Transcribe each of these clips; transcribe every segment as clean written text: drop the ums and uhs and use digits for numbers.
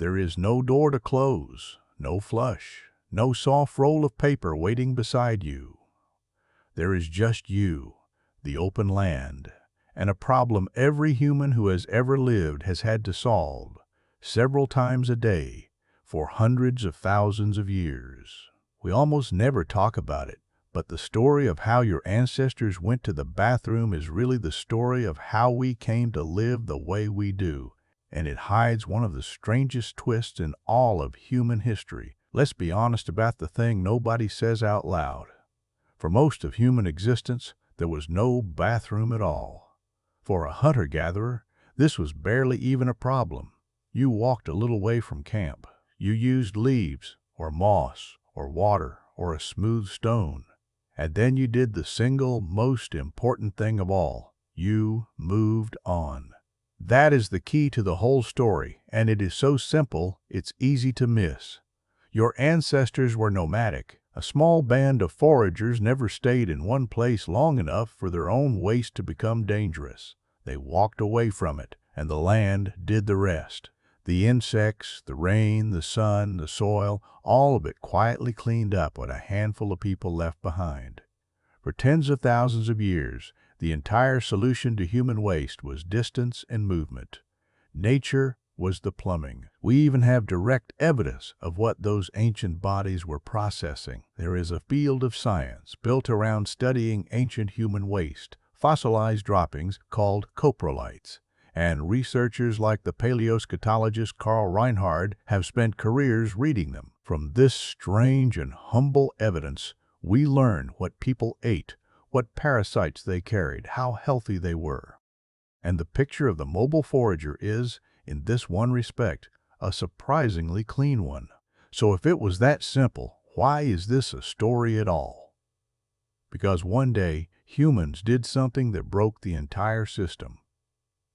There is no door to close, no flush, no soft roll of paper waiting beside you. There is just you, the open land, and a problem every human who has ever lived has had to solve, several times a day, for hundreds of thousands of years. We almost never talk about it, but the story of how your ancestors went to the bathroom is really the story of how we came to live the way we do, and it hides one of the strangest twists in all of human history. Let's be honest about the thing nobody says out loud. For most of human existence, there was no bathroom at all. For a hunter-gatherer, this was barely even a problem. You walked a little way from camp. You used leaves, or moss, or water, or a smooth stone. And then you did the single most important thing of all. You moved on. That is the key to the whole story, and it is so simple, it's easy to miss. Your ancestors were nomadic. A small band of foragers never stayed in one place long enough for their own waste to become dangerous. They walked away from it, and the land did the rest. The insects, the rain, the sun, the soil, all of it quietly cleaned up what a handful of people left behind. For tens of thousands of years, the entire solution to human waste was distance and movement. Nature was the plumbing. We even have direct evidence of what those ancient bodies were processing. There is a field of science built around studying ancient human waste, fossilized droppings called coprolites, and researchers like the paleoscatologist Carl Reinhard have spent careers reading them. From this strange and humble evidence, we learn what people ate, what parasites they carried, how healthy they were. And the picture of the mobile forager is, in this one respect, a surprisingly clean one. So if it was that simple, why is this a story at all? Because one day, humans did something that broke the entire system.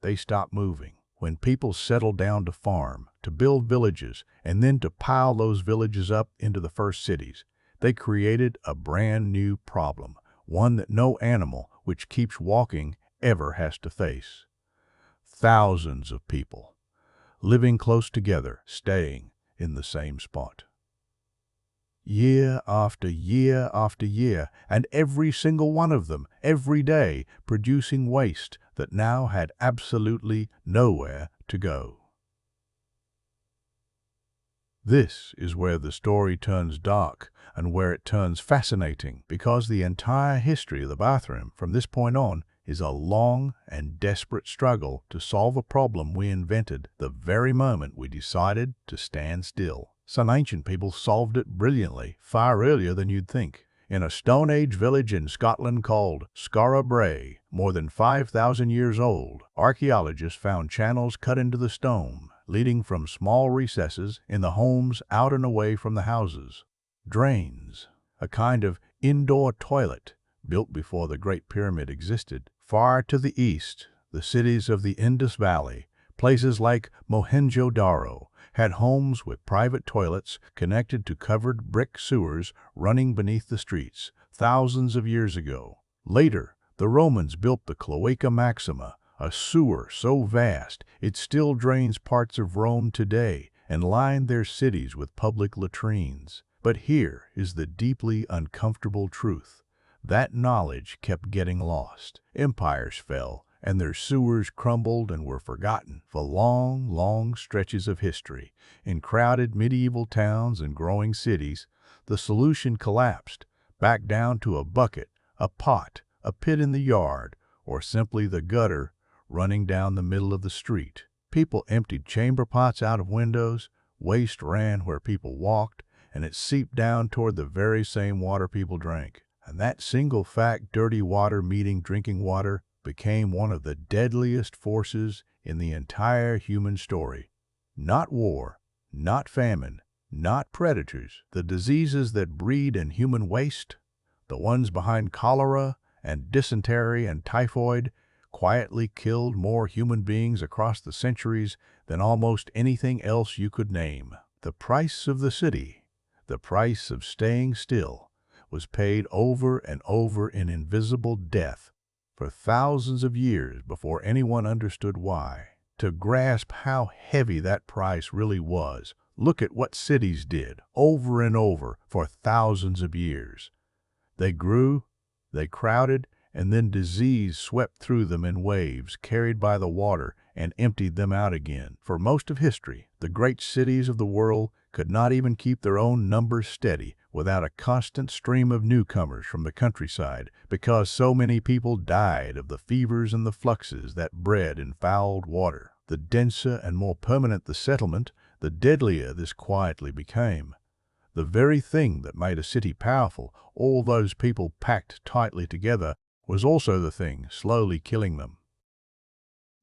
They stopped moving. When people settled down to farm, to build villages, and then to pile those villages up into the first cities, they created a brand new problem, one that no animal which keeps walking ever has to face. Thousands of people living close together, staying in the same spot. Year after year after year, and every single one of them, every day, producing waste that now had absolutely nowhere to go. This is where the story turns dark and where it turns fascinating, because the entire history of the bathroom from this point on is a long and desperate struggle to solve a problem we invented the very moment we decided to stand still. Some ancient people solved it brilliantly, far earlier than you'd think. In a Stone Age village in Scotland called Skara Brae, more than 5,000 years old, archaeologists found channels cut into the stone, leading from small recesses in the homes out and away from the houses. Drains, a kind of indoor toilet built before the Great Pyramid existed. Far to the east, the cities of the Indus Valley, places like Mohenjo-Daro, had homes with private toilets connected to covered brick sewers running beneath the streets thousands of years ago. Later, the Romans built the Cloaca Maxima, a sewer so vast it still drains parts of Rome today and lined their cities with public latrines. But here is the deeply uncomfortable truth. That knowledge kept getting lost. Empires fell, and their sewers crumbled and were forgotten. For long, long stretches of history, in crowded medieval towns and growing cities, the solution collapsed, back down to a bucket, a pot, a pit in the yard, or simply the gutter running down the middle of the street. People emptied chamber pots out of windows, waste ran where people walked, and it seeped down toward the very same water people drank. And that single fact, dirty water meeting drinking water, became one of the deadliest forces in the entire human story. Not war, not famine, not predators. The diseases that breed in human waste, the ones behind cholera and dysentery and typhoid, quietly killed more human beings across the centuries than almost anything else you could name. The price of the city, the price of staying still, was paid over and over in invisible death for thousands of years before anyone understood why. To grasp how heavy that price really was, look at what cities did over and over for thousands of years. They grew, they crowded, and then disease swept through them in waves carried by the water and emptied them out again. For most of history, the great cities of the world could not even keep their own numbers steady without a constant stream of newcomers from the countryside, because so many people died of the fevers and the fluxes that bred in fouled water. The denser and more permanent the settlement, the deadlier this quietly became. The very thing that made a city powerful, all those people packed tightly together, was also the thing slowly killing them.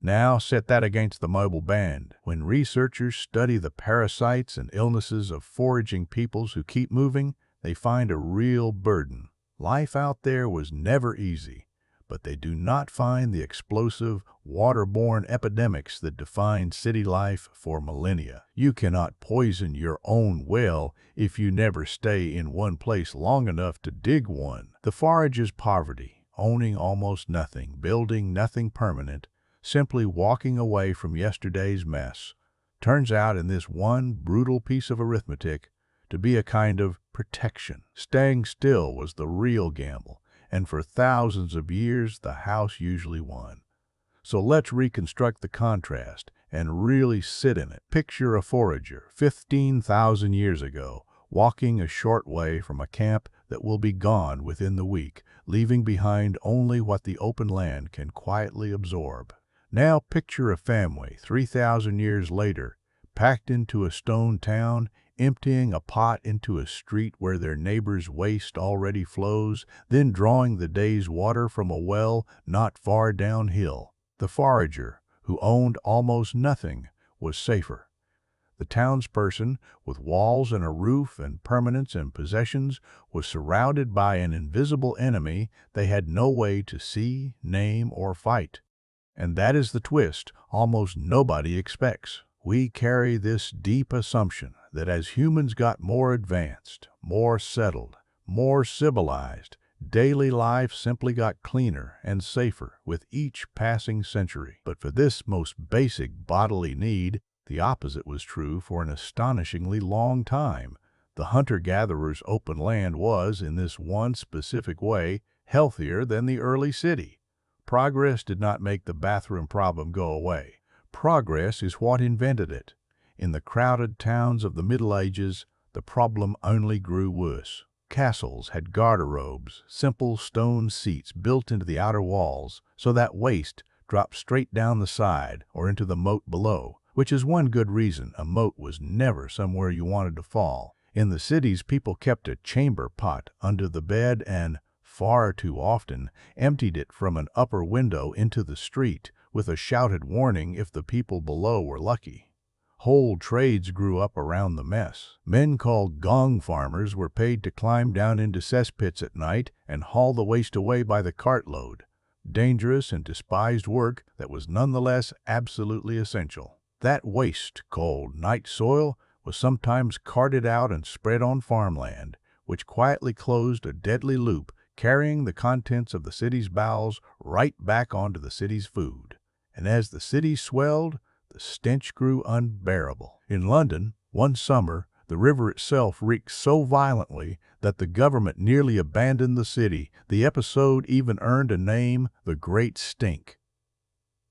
Now set that against the mobile band. When researchers study the parasites and illnesses of foraging peoples who keep moving, they find a real burden. Life out there was never easy, but they do not find the explosive, waterborne epidemics that defined city life for millennia. You cannot poison your own well if you never stay in one place long enough to dig one. The forager's poverty, owning almost nothing, building nothing permanent, simply walking away from yesterday's mess, turns out in this one brutal piece of arithmetic to be a kind of protection. Staying still was the real gamble, and for thousands of years the house usually won. So let's reconstruct the contrast and really sit in it. Picture a forager 15,000 years ago, walking a short way from a camp that will be gone within the week, leaving behind only what the open land can quietly absorb. Now picture a family 3,000 years later, packed into a stone town, emptying a pot into a street where their neighbor's waste already flows, then drawing the day's water from a well not far downhill. The forager, who owned almost nothing, was safer. The townsperson, with walls and a roof and permanence and possessions, was surrounded by an invisible enemy they had no way to see, name, or fight. And that is the twist almost nobody expects. We carry this deep assumption that as humans got more advanced, more settled, more civilized, daily life simply got cleaner and safer with each passing century. But for this most basic bodily need, the opposite was true for an astonishingly long time. The hunter-gatherer's open land was, in this one specific way, healthier than the early city. Progress did not make the bathroom problem go away. Progress is what invented it. In the crowded towns of the Middle Ages, the problem only grew worse. Castles had garderobes, simple stone seats built into the outer walls, so that waste dropped straight down the side or into the moat below, which is one good reason a moat was never somewhere you wanted to fall. In the cities, people kept a chamber pot under the bed and, far too often, emptied it from an upper window into the street, with a shouted warning if the people below were lucky. Whole trades grew up around the mess. Men called gong farmers were paid to climb down into cesspits at night and haul the waste away by the cartload. Dangerous and despised work that was nonetheless absolutely essential. That waste, called night soil, was sometimes carted out and spread on farmland, which quietly closed a deadly loop, carrying the contents of the city's bowels right back onto the city's food. And as the city swelled, the stench grew unbearable. In London, one summer, the river itself reeked so violently that the government nearly abandoned the city. The episode even earned a name, the Great Stink.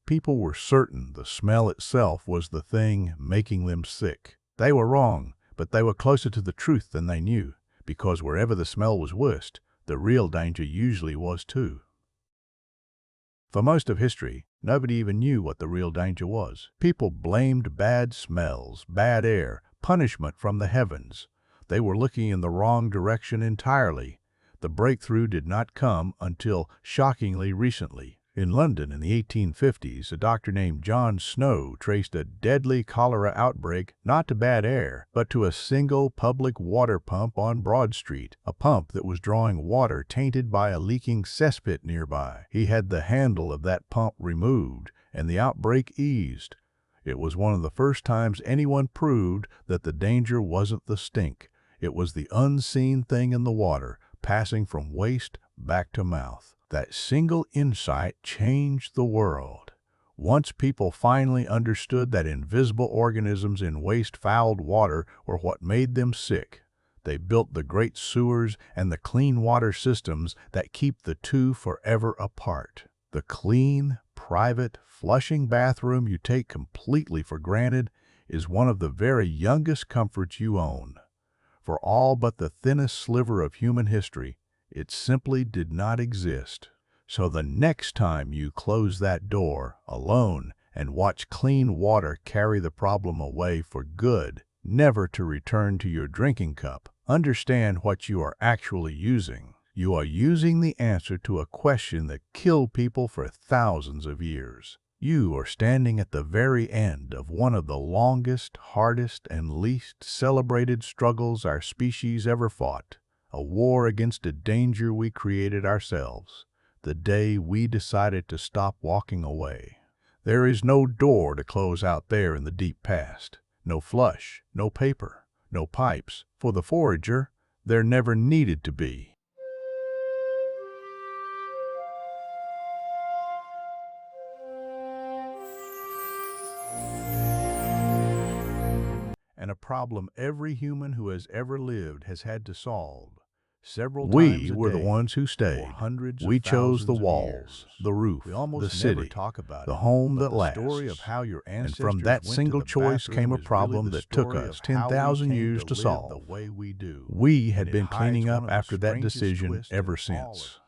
People were certain the smell itself was the thing making them sick. They were wrong, but they were closer to the truth than they knew, because wherever the smell was worst, the real danger usually was too. For most of history, nobody even knew what the real danger was. People blamed bad smells, bad air, punishment from the heavens. They were looking in the wrong direction entirely. The breakthrough did not come until shockingly recently. In London in the 1850s, a doctor named John Snow traced a deadly cholera outbreak not to bad air, but to a single public water pump on Broad Street, a pump that was drawing water tainted by a leaking cesspit nearby. He had the handle of that pump removed, and the outbreak eased. It was one of the first times anyone proved that the danger wasn't the stink. It was the unseen thing in the water, passing from waste back to mouth. That single insight changed the world. Once people finally understood that invisible organisms in waste-fouled water were what made them sick, they built the great sewers and the clean water systems that keep the two forever apart. The clean, private, flushing bathroom you take completely for granted is one of the very youngest comforts you own. For all but the thinnest sliver of human history, it simply did not exist. So the next time you close that door alone and watch clean water carry the problem away for good, never to return to your drinking cup, understand what you are actually using. You are using the answer to a question that killed people for thousands of years. You are standing at the very end of one of the longest, hardest, and least celebrated struggles our species ever fought, a war against a danger we created ourselves, the day we decided to stop walking away. There is no door to close out there in the deep past, no flush, no paper, no pipes. For the forager, there never needed to be. And a problem every human who has ever lived has had to solve. Several times a day. We were the ones who stayed. We chose the walls, the roof, the city, the home that lasts. And from that single choice came a problem that took us 10,000 years to solve. We had been cleaning up after that decision ever since.